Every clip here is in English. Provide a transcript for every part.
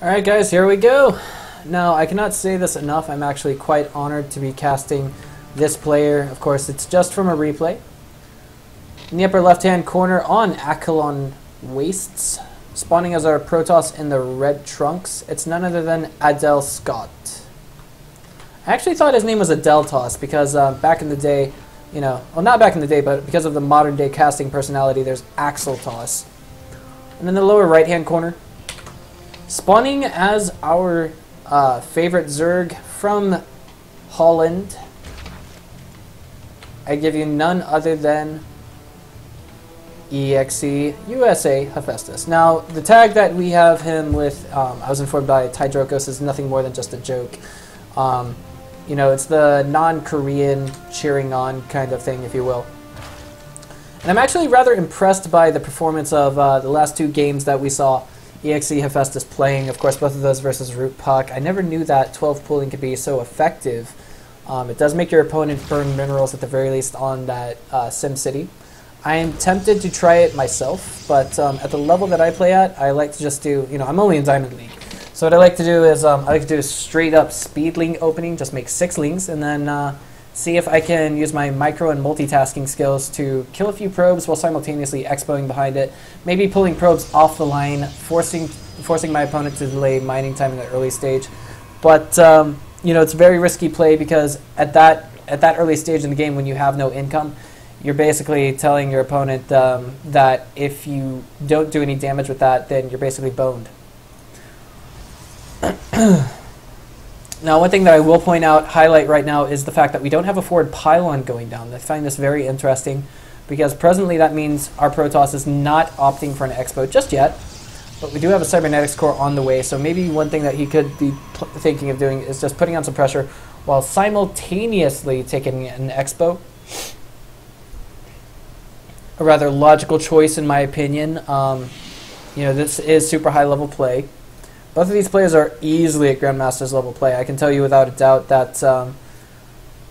Alright guys, here we go. Now, I cannot say this enough, I'm actually quite honored to be casting this player. Of course, it's just from a replay. In the upper left-hand corner on Akilon Wastes, spawning as our Protoss in the red trunks, it's none other than Adel Scott. I actually thought his name was Adel Toss because back in the day, you know, well not back in the day, but because of the modern day casting personality, there's Axel Toss. And in the lower right-hand corner, spawning as our favorite Zerg from Holland, I give you none other than eXeA USA Hephaistas. Now, the tag that we have him with, I was informed by Tidrokos, is nothing more than just a joke. You know, it's the non-Korean cheering on kind of thing, if you will. And I'm actually rather impressed by the performance of the last two games that we saw eXeA Hephaistas playing. Of course, both of those versus Root Puck. I never knew that 12 pooling could be so effective. It does make your opponent burn minerals at the very least on that SimCity. I am tempted to try it myself, but at the level that I play at, I like to just do, you know, I'm only in Diamond League. So what I like to do is, I like to do a straight up speed link opening, just make 6 links, and then see if I can use my micro and multitasking skills to kill a few probes while simultaneously expoing behind it. Maybe pulling probes off the line, forcing my opponent to delay mining time in the early stage. But you know, it's a very risky play because at that early stage in the game when you have no income, you're basically telling your opponent that if you don't do any damage with that, then you're basically boned. Now, one thing that I will highlight right now, is the fact that we don't have a forward pylon going down. I find this very interesting because presently that means our Protoss is not opting for an expo just yet, but we do have a cybernetics core on the way, so maybe one thing that he could be thinking of doing is just putting on some pressure while simultaneously taking an expo. A rather logical choice in my opinion. You know, this is super high level play. Both of these players are easily at Grandmaster's level play. I can tell you without a doubt that,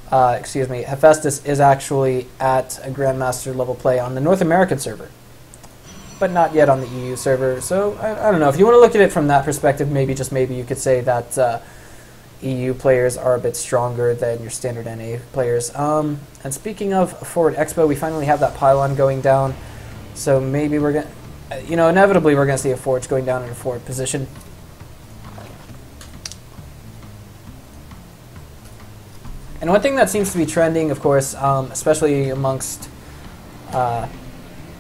Hephaistas is actually at a Grandmaster level play on the North American server, but not yet on the EU server. So I don't know. If you want to look at it from that perspective, maybe, just maybe, you could say that EU players are a bit stronger than your standard NA players. And speaking of forward expo, we finally have that pylon going down. So maybe we're going to, you know, inevitably we're going to see a forge going down in a forward position. And one thing that seems to be trending, of course, especially amongst, well,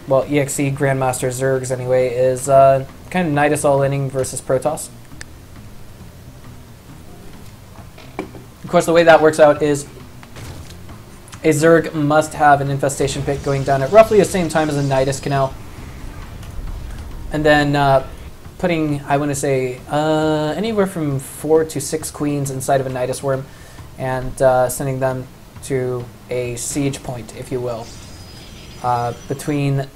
eXeA Grandmaster Zergs anyway, is kind of Nidus all-inning versus Protoss. Of course, the way that works out is a Zerg must have an infestation pit going down at roughly the same time as a Nidus canal. And then putting, I want to say, anywhere from 4 to 6 queens inside of a Nidus worm, and sending them to a siege point, if you will, between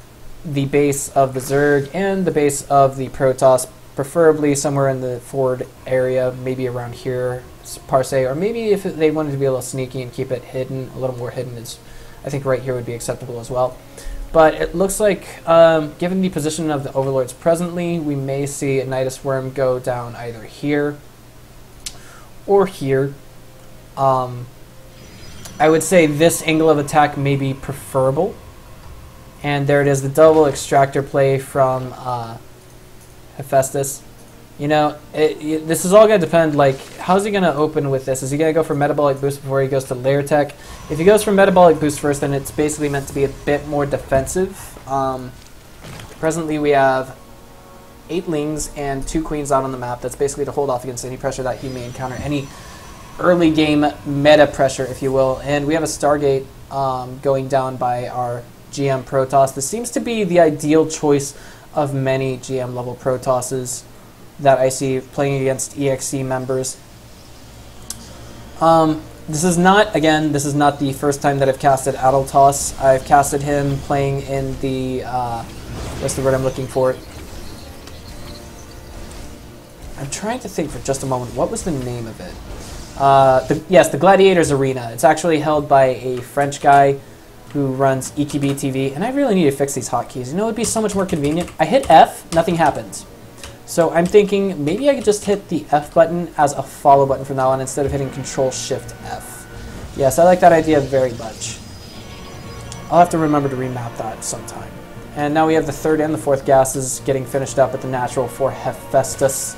the base of the Zerg and the base of the Protoss, preferably somewhere in the forward area, maybe around here, per se, or maybe if they wanted to be a little sneaky and keep it hidden, a little more hidden, I think right here would be acceptable as well. But it looks like, given the position of the Overlords presently, we may see a Nidus worm go down either here or here. I would say this angle of attack may be preferable. And there it is, the double extractor play from Hephaistas. You know, this is all going to depend, like, how's he going to open with this? Is he going to go for Metabolic Boost before he goes to Lair Tech? If he goes for Metabolic Boost first, then it's basically meant to be a bit more defensive. Presently we have 8 lings and 2 queens out on the map. That's basically to hold off against any pressure that he may encounter, any early game meta pressure, if you will. And we have a Stargate going down by our GM Protoss. This seems to be the ideal choice of many GM level Protosses that I see playing against eXeA members. This is not the first time that I've casted Adel Toss. I've casted him playing in the what's the word I'm looking for? I'm trying to think for just a moment. What was the name of it? Yes, the Gladiators Arena. It's actually held by a French guy who runs eXeA TV, and I really need to fix these hotkeys. You know, it would be so much more convenient. I hit F, nothing happens. So I'm thinking maybe I could just hit the F button as a follow button from now on instead of hitting Control-Shift-F. Yes, I like that idea very much. I'll have to remember to remap that sometime. And now we have the third and the fourth gases getting finished up with the natural for Hephaistas.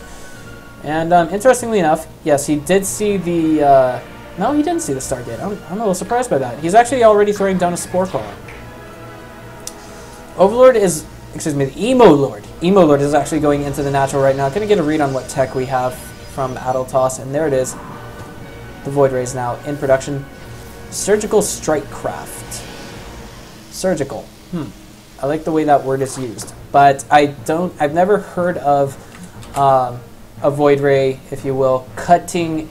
And interestingly enough, yes, he did see the... no, he didn't see the Stargate. I'm a little surprised by that. He's actually already throwing down a Spore Caller. Overlord is... Excuse me, the Emo Lord. Emo Lord is actually going into the natural right now. Gonna get a read on what tech we have from Adel, and there it is. The Void Ray is now in production. Surgical Strike Craft. Surgical. I like the way that word is used, but I've never heard of a Void Ray, if you will, cutting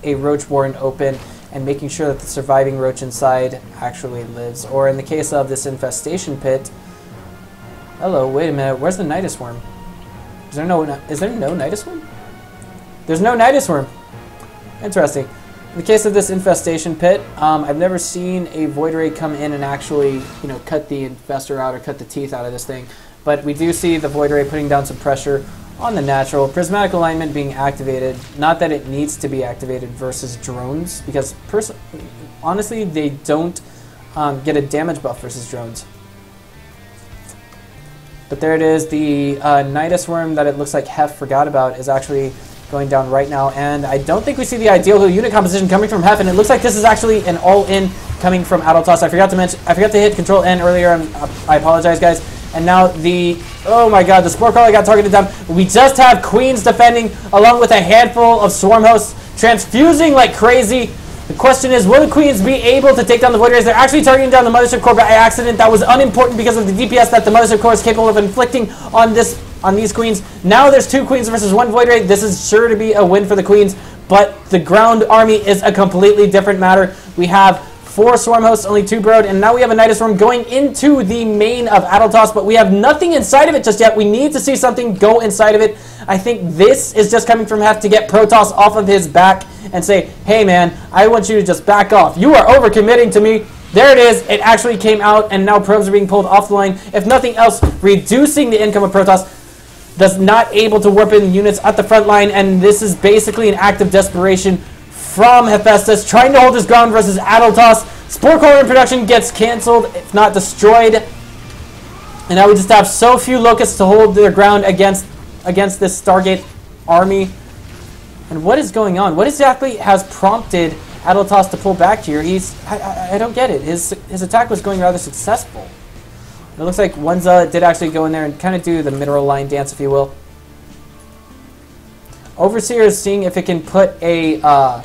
a roach warren open and making sure that the surviving roach inside actually lives. Or in the case of this infestation pit, hello, wait a minute, where's the Nidus worm? Is there no Nidus worm? There's no Nidus worm. Interesting. In the case of this infestation pit, I've never seen a Void Ray come in and actually, cut the infestor out or cut the teeth out of this thing. But we do see the Void Ray putting down some pressure on the natural. Prismatic alignment being activated. Not that it needs to be activated versus drones, because honestly, they don't get a damage buff versus drones. But there it is. The Nidus worm that it looks like Hef forgot about is actually going down right now, and I don't think we see the ideal unit composition coming from Hef, and it looks like this is actually an all-in coming from Adel. I forgot to hit Control N earlier. I apologize, guys. And now oh my god, the Spore Caller got targeted down. We just have Queens defending, along with a handful of Swarm Hosts transfusing like crazy. The question is, will the Queens be able to take down the Void Rays? They're actually targeting down the Mothership Core by accident. That was unimportant because of the DPS that the Mothership Core is capable of inflicting on these Queens. Now there's 2 Queens versus 1 Void Ray. This is sure to be a win for the Queens, but the ground army is a completely different matter. We have 4 Swarm Hosts, only 2 Brood, and now we have a Nidus Worm going into the main of Adel, but we have nothing inside of it just yet. We need to see something go inside of it. I think this is just coming from Hef to get Protoss off of his back and say, hey man, I want you to just back off. You are overcommitting to me. There it is. It actually came out, and now probes are being pulled off the line. If nothing else, reducing the income of Protoss. Does not able to warp in units at the front line, and this is basically an act of desperation from Hephaistas, trying to hold his ground versus Adel. Spore Caller in production gets canceled, if not destroyed. And now we just have so few locusts to hold their ground against this Stargate army. And what is going on? What exactly has prompted Adel to pull back here? I don't get it. His attack was going rather successful. It looks like Wenza did actually go in there and kind of do the mineral line dance, if you will. Overseer is seeing if it can put a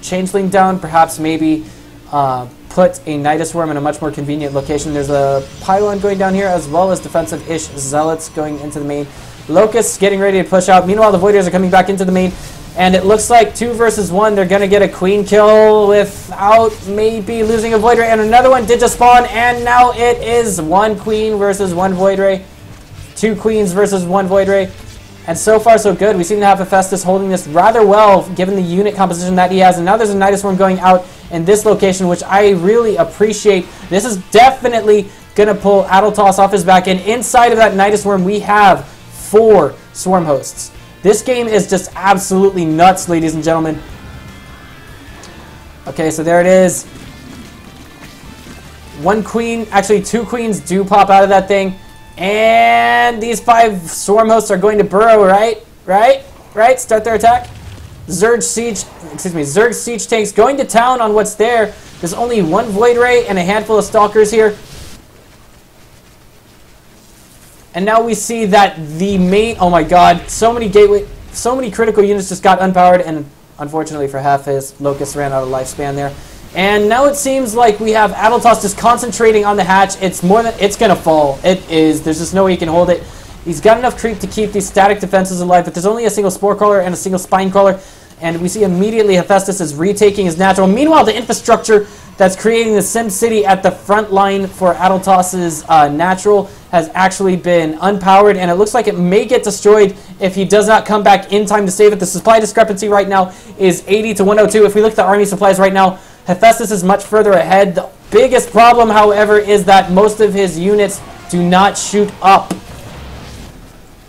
Changeling down, perhaps maybe put a Nidus Worm in a much more convenient location. There's a Pylon going down here, as well as defensive-ish Zealots going into the main. Locusts getting ready to push out. Meanwhile, the Voiders are coming back into the main. And it looks like 2 versus 1. They're going to get a Queen kill without maybe losing a Void Ray. And another one did just spawn. And now it is 1 Queen versus 1 Void Ray. 2 Queens versus 1 Void Ray. And so far, so good. We seem to have Hephaistas holding this rather well, given the unit composition that he has. And now there's a Nidus Worm going out in this location, which I really appreciate. This is definitely going to pull Adel off his back. And inside of that Nidus Worm, we have 4 Swarm Hosts. This game is just absolutely nuts, ladies and gentlemen. Okay, so there it is. 1 Queen, actually 2 Queens do pop out of that thing. And these 5 Swarm Hosts are going to burrow, right? Start their attack. Zerg Siege tanks going to town on what's there. There's only 1 Void Ray and a handful of Stalkers here. And now we see that the main, oh my god, so many critical units just got unpowered, and unfortunately for Hef, his Locust ran out of lifespan there. And now it seems like we have Adel just concentrating on the hatch. It's gonna fall. It is. There's just no way he can hold it. He's got enough creep to keep these static defenses alive, but there's only a single Spore Caller and a single Spine Caller. And we see immediately Hephaistas is retaking his natural. Meanwhile, the infrastructure that's creating the Sim City at the front line for Adeltas's natural has actually been unpowered, and it looks like it may get destroyed if he does not come back in time to save it. The supply discrepancy right now is 80 to 102. If we look at the army supplies right now, Hephaistas is much further ahead. The biggest problem, however, is that most of his units do not shoot up.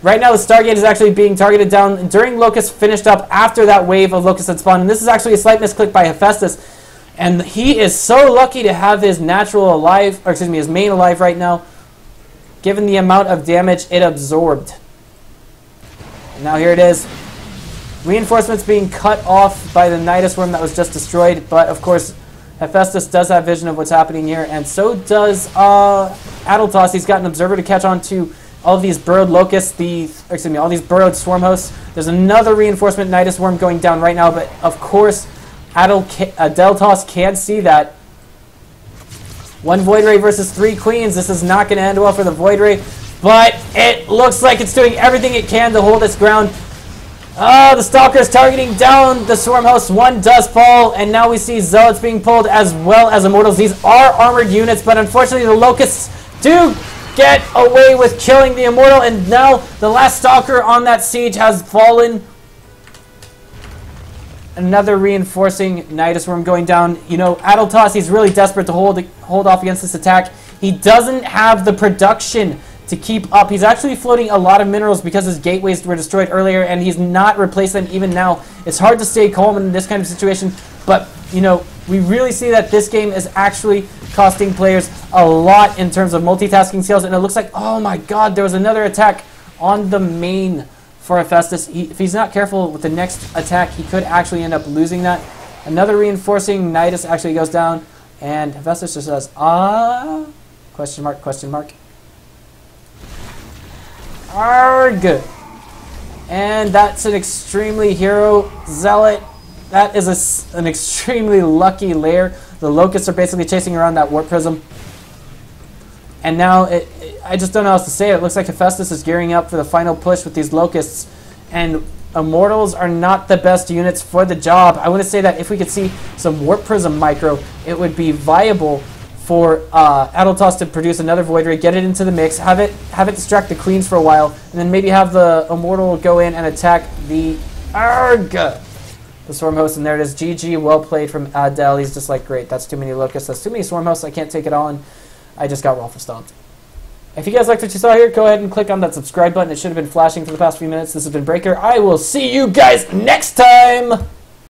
Right now, the Stargate is actually being targeted down during Locust finished up after that wave of Locust had spawned. And this is actually a slight misclick by Hephaistas. And he is so lucky to have his natural alive, or excuse me, his main alive right now, given the amount of damage it absorbed. And now here it is. Reinforcements being cut off by the Nidus Worm that was just destroyed. But, of course, Hephaistas does have vision of what's happening here. And so does Adel. He's got an observer to catch on to all of these burrowed locusts, all these burrowed swarm hosts. There's another reinforcement Nidus Worm going down right now, but of course, Deltos can't see that. One Void Ray versus 3 Queens. This is not going to end well for the Void Ray, but it looks like it's doing everything it can to hold its ground. The Stalker is targeting down the swarm host. One does fall, and now we see Zealots being pulled as well as Immortals. These are armored units, but unfortunately the Locusts do get away with killing the Immortal, and now the last Stalker on that siege has fallen. Another reinforcing Nidus Worm going down. You know, Adel, he's really desperate to hold off against this attack. He doesn't have the production to keep up. He's actually floating a lot of minerals because his gateways were destroyed earlier, and he's not replaced them even now. It's hard to stay calm in this kind of situation, but, you know, we really see that this game is actually costing players a lot in terms of multitasking skills, and it looks like, oh my god, there was another attack on the main for Hephaistas. If he's not careful with the next attack, he could actually end up losing that. Another reinforcing Nidus actually goes down, and Hephaistas just says, question mark, question mark. Arg! And that's an extremely hero Zealot. That is an extremely lucky lair. The Locusts are basically chasing around that Warp Prism. And now, I just don't know how else to say it. It looks like Hephaistas is gearing up for the final push with these Locusts. And Immortals are not the best units for the job. I want to say that if we could see some Warp Prism micro, it would be viable for Adel to produce another Void Ray, get it into the mix, have it distract the Queens for a while, and then maybe have the Immortal go in and attack the Swarm Host. And there it is. GG, well played from Adel. He's just like, great, that's too many Locusts, that's too many Swarm Hosts, I can't take it on. I just got Raffle Stomped. If you guys liked what you saw here, go ahead and click on that subscribe button. It should have been flashing for the past few minutes. This has been Breaker. I will see you guys next time!